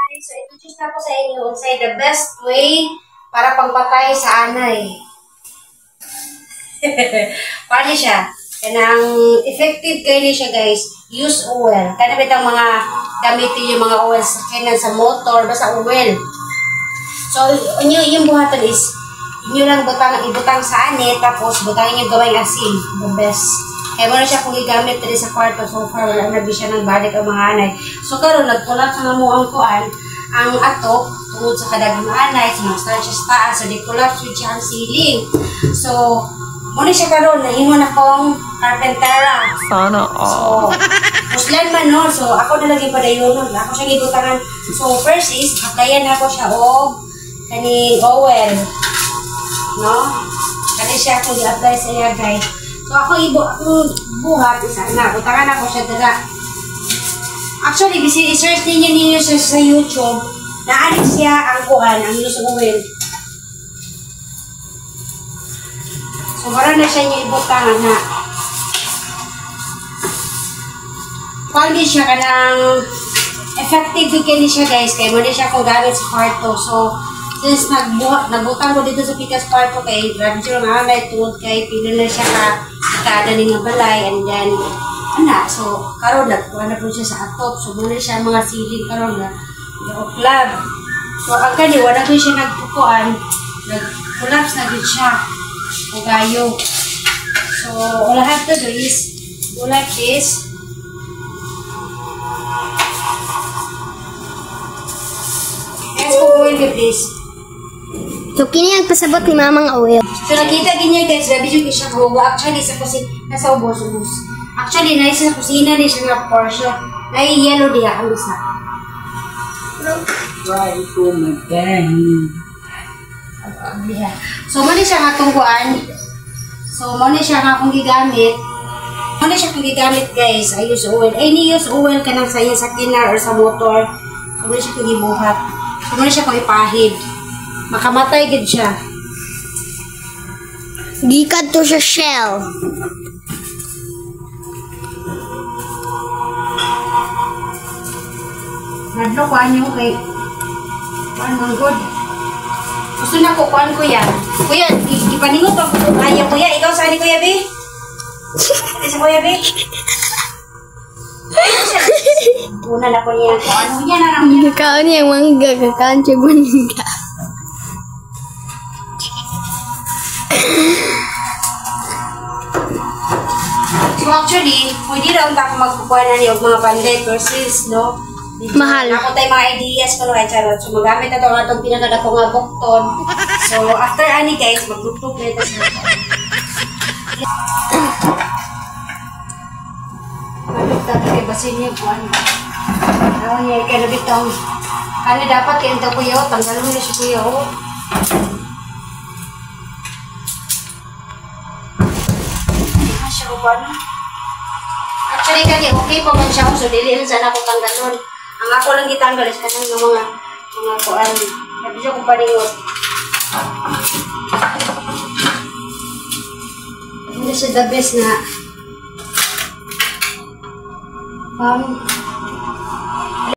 So, introduce na ko sa inyo sa the best way para pangpatay sa anay. Paano siya? Kanang effective kayo siya guys. Use oil. Kana bitang mga gamitin yung mga oil sa kanan sa motor, basta oil. So, yung buhatan is inyo lang ibutang sa anit, tapos butangin yung gawing asin. The best. Kaya mo na siya kung igamit rin sa kwarto. So far, wala na siya ng balik ang mga anay. So karon nagpulap sa nga mo ang kuan, ang atok, tungod sa kadagang anay, sinastan siya sa taas, so di collapse with siya ang ceiling. So, muna siya karon naingon akong carpentera. Sana all. So, muslan man no, so ako na lagi padayon, ako siya gibutangan. So, first is, applyan ako siya o kaning oil. No? Kani siya ako i-apply sa iya guys. So, akong buhat, isa na. Butangan ako siya dala. Actually, i-search ninyo sa YouTube. Naanin siya ang kuhan, ang use oil. So, marang na siya niyo ibutangan na. Kuhan din siya ka ng effective din siya guys. Kaya mo din siya kung gamit sa kwarto. So, since nagbutang ko dito sa pikas kwarto kay grabe siya mga anay tungod kay pila na siya kada nga balay and then so karon nagkuha na po siya sa atop so muna siya mga siling karon na club so ang kani wala ko siya nagpukuan nag-collapse na gud siya o gayo so all I have to do is go like this. Let's go with this. So, kini ang pasabot ni mamang oil. So, nakita ganyan guys, grabe yung siya kahuwa. Actually, sa kusina, nasa ubos. Actually, nasa kusina din siya nga portion. Nai-yellow diya, ang isa. Try to magahin. So, muna siya nga tungkuan. So, muna siya nga kung gigamit. Muna siya kung gigamit guys, I use oil. Ay, ni-use oil ka nang sa iya sa kinar or sa motor. So, muna siya kung ibuhat. So, muna siya kung ipahid. Makamatay gid siya. Gikan to sa shell. Nadlo ko anyo kay kuan ang good. Gusto na ko kuan ko yan. Kuya, ipaningot ako. Ayaw kuya, ikaw saan ni Kuya B? Sa Kuya B? Una na ko niya. Ano niya na lang niya? Kakaon niya mangga, kakaon siya mangga. So actually, pwede raw ako magkukuha na niyo mga panday versus, no? Mahal. Ako tayo mga ideas ko ay charot. So magamit na ito nga itong pinagkada ko nga bukton. So after ani guys, magtutog na ito sa Malugtag kay basin niya po ano. Ano niya, kaya nabitang ano dapat kaya ito kuya, tanggalin mo na siya kuya. Siya ko ano? Actually kani okay pa man siya so dili lang sana ko tanggalon. Ang ako lang gitanggal is kanang mga kuan. Sabi siya ko paringot. Hindi siya the best na